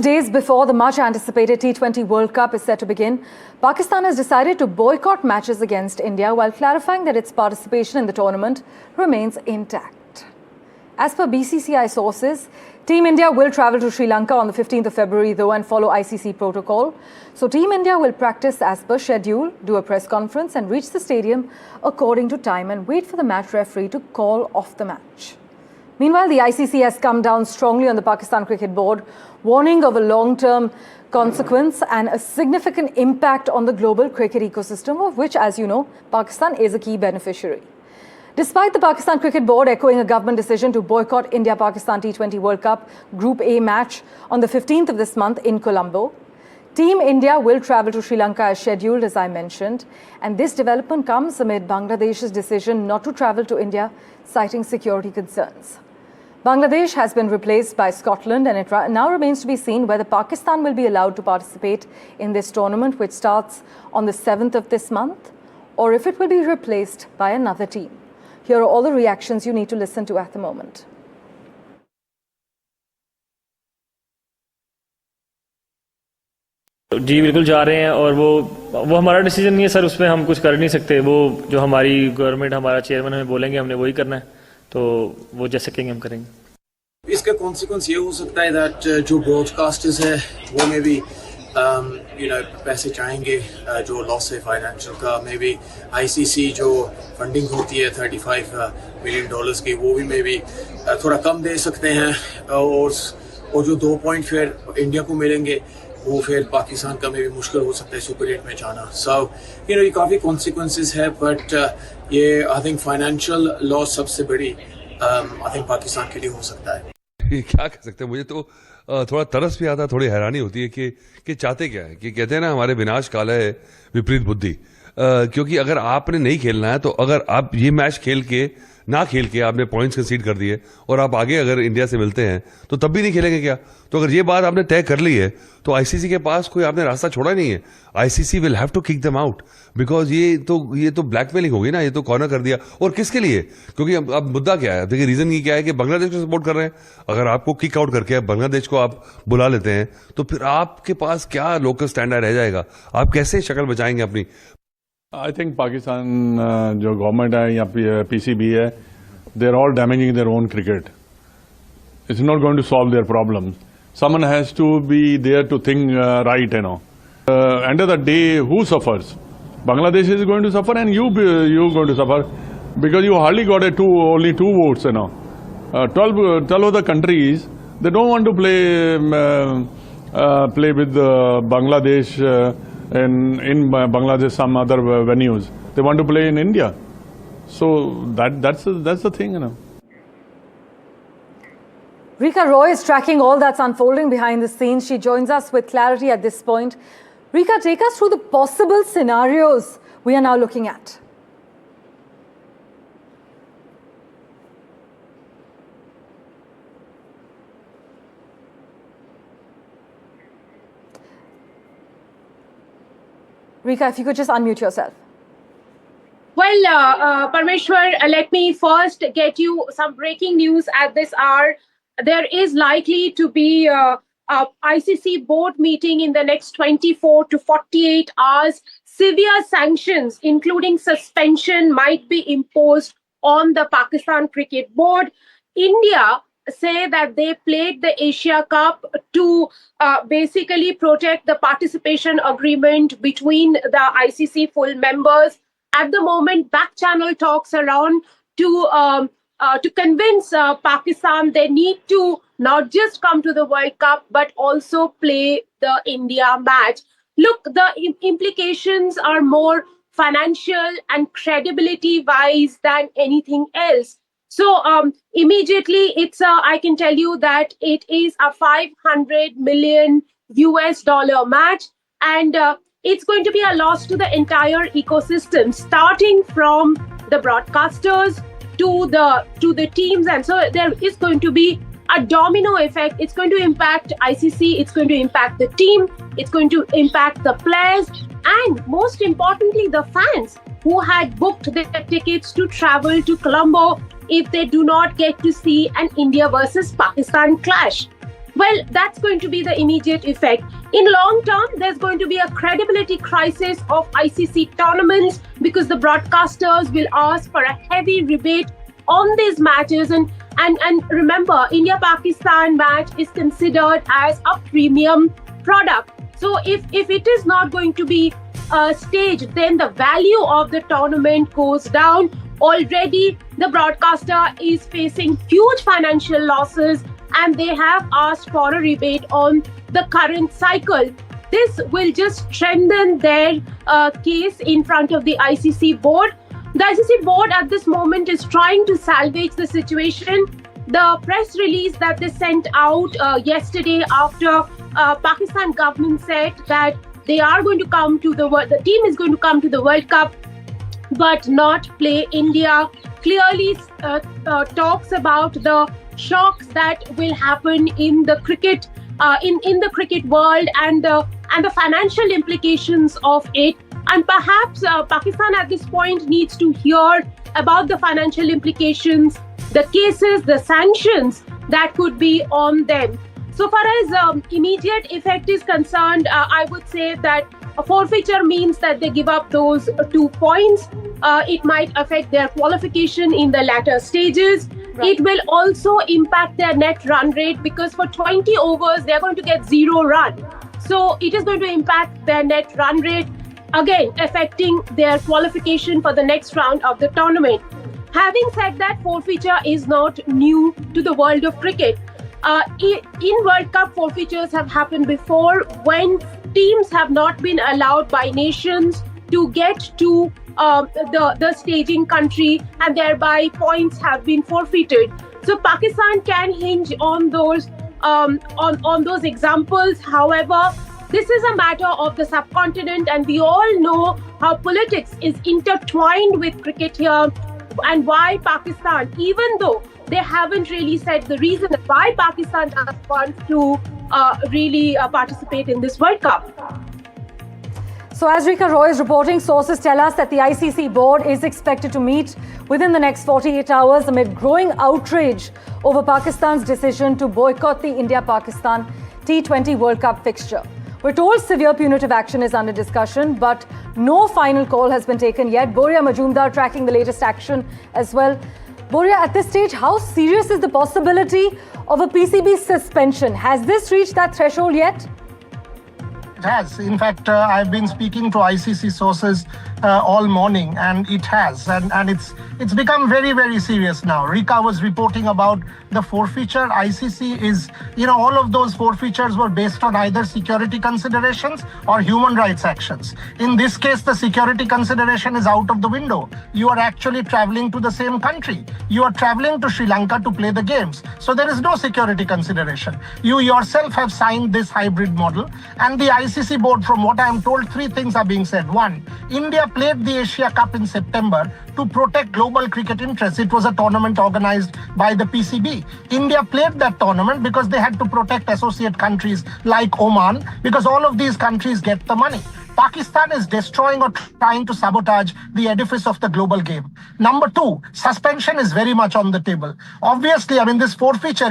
Just days before the much-anticipated T20 World Cup is set to begin, Pakistan has decided to boycott matches against India while clarifying that its participation in the tournament remains intact. As per BCCI sources, Team India will travel to Sri Lanka on the 15th of February though and follow ICC protocol. So Team India will practice as per schedule, do a press conference and reach the stadium according to time and wait for the match referee to call off the match. Meanwhile, the ICC has come down strongly on the Pakistan Cricket Board, warning of a long-term consequence and a significant impact on the global cricket ecosystem, of which, as you know, Pakistan is a key beneficiary. Despite the Pakistan Cricket Board echoing a government decision to boycott India-Pakistan T20 World Cup Group A match on the 15th of this month in Colombo, Team India will travel to Sri Lanka as scheduled, as I mentioned, and this development comes amid Bangladesh's decision not to travel to India, citing security concerns. Bangladesh has been replaced by Scotland, and it now remains to be seen whether Pakistan will be allowed to participate in this tournament, which starts on the 7th of this month, or if it will be replaced by another team. Here are all the reactions you need to listen to at the moment. जी बिल्कुल जा रहे हैं और वो हमारा decision नहीं है sir, उस पर हम कुछ कर नहीं सकते। वो जो हमारी गवर्नमेंट, हमारा चेयरमैन हमें बोलेंगे हमने वही करना है, तो वो जैसे कहेंगे हम करेंगे। इसका कॉन्सिक्वेंस ये हो सकता है दैट जो ब्रॉडकास्टर्स है वो में भी पैसे चाहेंगे, जो लॉस है फाइनेंशियल का, मे बी आईसीसी जो फंडिंग होती है $35 मिलियन की, वो भी मे बी थोड़ा कम दे सकते हैं, और जो 2 पॉइंट फिर इंडिया को मिलेंगे वो फिर पाकिस्तान का में भी मुश्किल हो सकता है सुपर 8 में जाना। सो ये काफ़ी कॉन्सिक्वेंसेस है, बट ये आई थिंक फाइनेंशियल लॉस सबसे बड़ी आई थिंक पाकिस्तान के लिए हो सकता है। ये क्या कह सकते हैं, मुझे तो थोड़ा तरस भी आता है, थोड़ी हैरानी होती है कि चाहते क्या है। कि कहते हैं ना, हमारे विनाश काल है विपरीत बुद्धि। क्योंकि अगर आपने नहीं खेलना है, तो अगर आप ये मैच ना खेल के आपने पॉइंट्स कंसीड कर दिए और आप आगे अगर इंडिया से मिलते हैं तो तब भी नहीं खेलेंगे क्या? तो अगर ये बात आपने तय कर ली है तो आईसीसी के पास कोई आपने रास्ता छोड़ा नहीं है। ICC will have to kick them out, because ये तो ब्लैकमेलिंग होगी ना, ये तो कॉर्नर कर दिया। और किसके लिए? क्योंकि अब मुद्दा क्या है, देखिए रीजन ये क्या है कि बांग्लादेश को सपोर्ट कर रहे हैं। अगर आपको किक आउट करके बांग्लादेश को आप बुला लेते हैं तो फिर आपके पास क्या लोकल स्टैंडर्ड रह जाएगा? आप कैसे शक्ल बचाएंगे अपनी? आई थिंक पाकिस्तान जो गवर्नमेंट है या पीसीबी है, they are all damaging their own cricket. It's not going to solve their problems. Someone has to be there to think right, you know. End of the day, who suffers? Bangladesh is going to suffer, and you going to suffer because you hardly got only two votes, you know. 12 other countries, they don't want to play with Bangladesh in Bangladesh, some other venues. They want to play in India. So that's the thing, you know. Rika Roy is tracking all that's unfolding behind the scenes. She joins us with clarity at this point. Rika, take us through the possible scenarios we are now looking at. Rika, if you could just unmute yourself. Well, Parmeshwar, let me first get you some breaking news at this hour. There is likely to be a ICC board meeting in the next 24 to 48 hours. Severe sanctions, including suspension, might be imposed on the Pakistan Cricket Board. India say that they played the Asia Cup to basically protect the participation agreement between the ICC full members. At the moment, back-channel talks around to convince Pakistan they need to not just come to the World Cup, but also play the India match. Look, the implications are more financial and credibility-wise than anything else. So immediately, I can tell you that it is a $500 million match, and it's going to be a loss to the entire ecosystem, starting from the broadcasters to the teams, and so there is going to be a domino effect. It's going to impact ICC, it's going to impact the team, it's going to impact the players, and most importantly, the fans who had booked their tickets to travel to Colombo if they do not get to see an India versus Pakistan clash. Well, that's going to be the immediate effect. In long term, there's going to be a credibility crisis of ICC tournaments because the broadcasters will ask for a heavy rebate on these matches. And remember, India-Pakistan match is considered as a premium product. So if it is not going to be staged, then the value of the tournament goes down. Already, the broadcaster is facing huge financial losses, and they have asked for a rebate on the current cycle. This will just strengthen their case in front of the ICC board. The ICC board at this moment is trying to salvage the situation. The press release that they sent out yesterday after Pakistan government said that they are going to come to the team is going to come to the World Cup, but not play India, clearly talks about the shocks that will happen in the cricket in the cricket world and the financial implications of it. And perhaps Pakistan at this point needs to hear about the financial implications, the cases, the sanctions that could be on them. So far as immediate effect is concerned, I would say that a forfeiture means that they give up those 2 points. It might affect their qualification in the latter stages. Right. It will also impact their net run rate because for 20 overs, they're going to get 0 run. So it is going to impact their net run rate, again, affecting their qualification for the next round of the tournament. Having said that, forfeiture is not new to the world of cricket. In World Cup, forfeitures have happened before when teams have not been allowed by nations to get to the staging country, and thereby points have been forfeited. So Pakistan can hinge on those examples. However, this is a matter of the subcontinent, and we all know how politics is intertwined with cricket here, and why Pakistan, even though they haven't really said the reason why Pakistan does want to really participate in this World Cup. So as Rika Roy is reporting, sources tell us that the ICC board is expected to meet within the next 48 hours amid growing outrage over Pakistan's decision to boycott the India-Pakistan T20 World Cup fixture. We're told severe punitive action is under discussion, but no final call has been taken yet. Boria Majumdar tracking the latest action as well. Boria, at this stage, how serious is the possibility of a PCB suspension? Has this reached that threshold yet? It has. In fact, I've been speaking to ICC sources all morning, and it has. And it's become very, very serious now. Rika was reporting about the forfeiture. ICC is, all of those forfeitures were based on either security considerations or human rights actions. In this case, the security consideration is out of the window. You are actually traveling to the same country. You are traveling to Sri Lanka to play the games. So there is no security consideration. You yourself have signed this hybrid model, and the ICC board, from what I am told, 3 things are being said. 1, India played the Asia Cup in September to protect global cricket interests. It was a tournament organized by the PCB. India played that tournament because they had to protect associate countries like Oman, because all of these countries get the money. Pakistan is destroying or trying to sabotage the edifice of the global game. Number 2, suspension is very much on the table. Obviously, this forfeiture,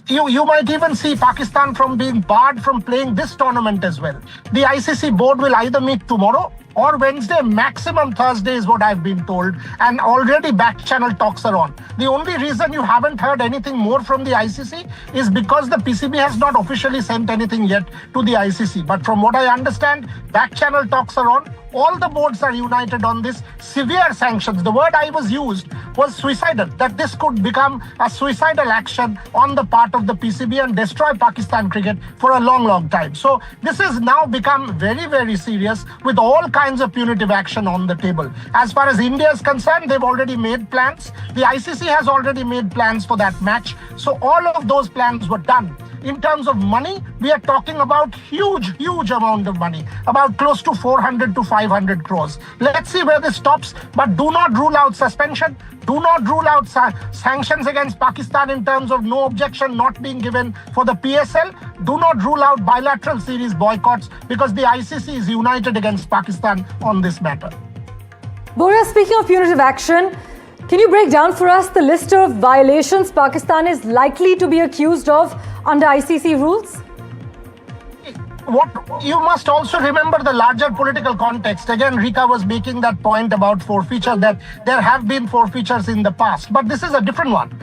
you might even see Pakistan from being barred from playing this tournament as well. The ICC board will either meet tomorrow or Wednesday, maximum Thursday is what I've been told, and already back channel talks are on. The only reason you haven't heard anything more from the ICC is because the PCB has not officially sent anything yet to the ICC. But from what I understand, back channel talks are on. All the boards are united on this severe sanctions. The word I was used was suicidal, that this could become a suicidal action on the part of the PCB and destroy Pakistan cricket for a long, long time. So this has now become very, very serious with all kinds of punitive action on the table. As far as India is concerned, they've already made plans. The ICC has already made plans for that match. So all of those plans were done. In terms of money, we are talking about huge, huge amount of money, about close to 400 to 500 crores. Let's see where this stops, but do not rule out suspension. Do not rule out sanctions against Pakistan in terms of no objection not being given for the PSL. Do not rule out bilateral series boycotts, because the ICC is united against Pakistan on this matter. Boria, speaking of punitive action, can you break down for us the list of violations Pakistan is likely to be accused of under ICC rules? What you must also remember the larger political context. Again, Rika was making that point about forfeiture, that there have been forfeitures in the past, but this is a different one.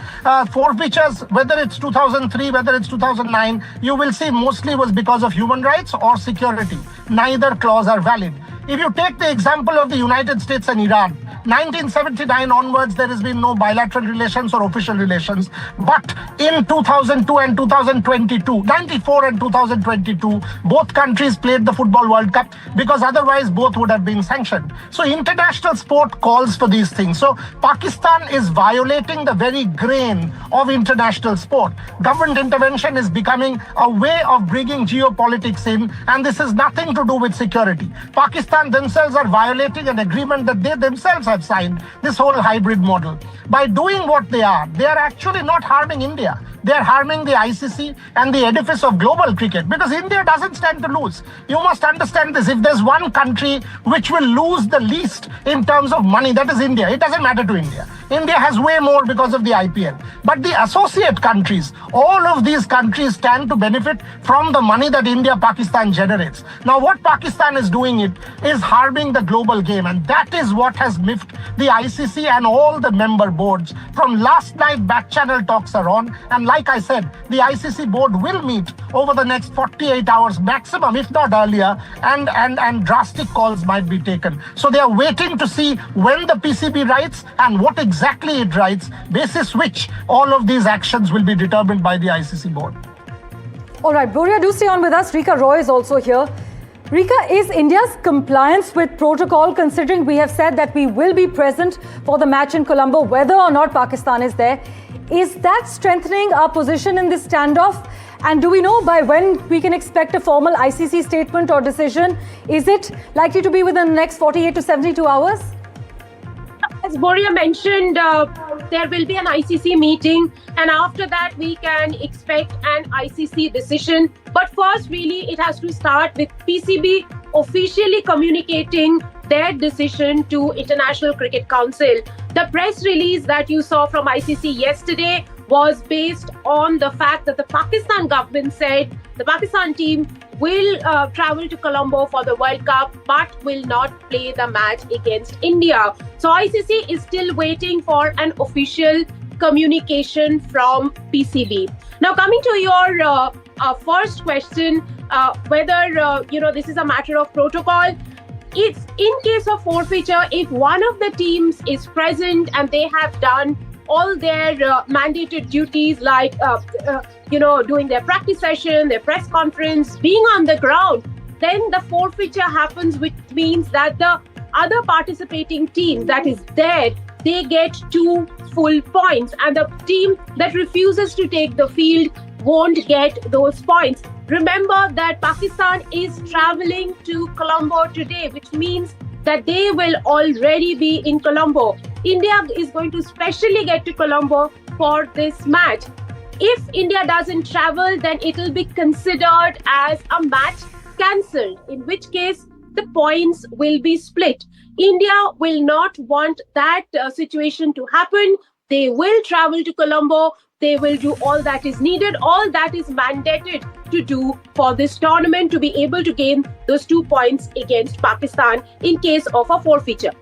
Forfeitures, whether it's 2003, whether it's 2009, you will see mostly was because of human rights or security. Neither clause are valid. If you take the example of the United States and Iran, 1979 onwards, there has been no bilateral relations or official relations. But in 2002 and 2022, 94 and 2022, both countries played the Football World Cup because otherwise both would have been sanctioned. So international sport calls for these things. So Pakistan is violating the very grain of international sport. Government intervention is becoming a way of bringing geopolitics in, and this has nothing to do with security. Pakistan themselves are violating an agreement that they themselves have signed, this whole hybrid model. By doing what they are actually not harming India. They are harming the ICC and the edifice of global cricket, because India doesn't stand to lose. You must understand this. If there's one country which will lose the least in terms of money, that is India. It doesn't matter to India. India has way more because of the IPL. But the associate countries, all of these countries stand to benefit from the money that India, Pakistan generates. Now, what Pakistan is doing is harming the global game. And that is what has miffed the ICC and all the member boards. From last night, back channel talks are on. And like I said, the ICC board will meet over the next 48 hours maximum, if not earlier, and drastic calls might be taken. So they are waiting to see when the PCB writes and what exactly it writes, basis which all of these actions will be determined by the ICC board. All right, Boria, do stay on with us. Rika Roy is also here. Rika, is India's compliance with protocol, considering we have said that we will be present for the match in Colombo, whether or not Pakistan is there, is that strengthening our position in this standoff? And do we know by when we can expect a formal ICC statement or decision? Is it likely to be within the next 48 to 72 hours? As Boria mentioned, there will be an ICC meeting, and after that we can expect an ICC decision. But first, really, it has to start with PCB officially communicating their decision to International Cricket Council. The press release that you saw from ICC yesterday was based on the fact that the Pakistan government said the Pakistan team will travel to Colombo for the World Cup, but will not play the match against India. So ICC is still waiting for an official communication from PCB. Now, coming to your first question, whether this is a matter of protocol. If in case of forfeiture, if one of the teams is present and they have done all their mandated duties, like doing their practice session, their press conference, being on the ground, then the forfeiture happens, which means that the other participating team that is there, they get 2 full points, and the team that refuses to take the field won't get those points. Remember that Pakistan is traveling to Colombo today, which means that they will already be in Colombo. India is going to specially get to Colombo for this match. If India doesn't travel, then it will be considered as a match cancelled, in which case the points will be split. India will not want that situation to happen. They will travel to Colombo. They will do all that is needed, all that is mandated to do for this tournament to be able to gain those 2 points against Pakistan in case of a forfeiture.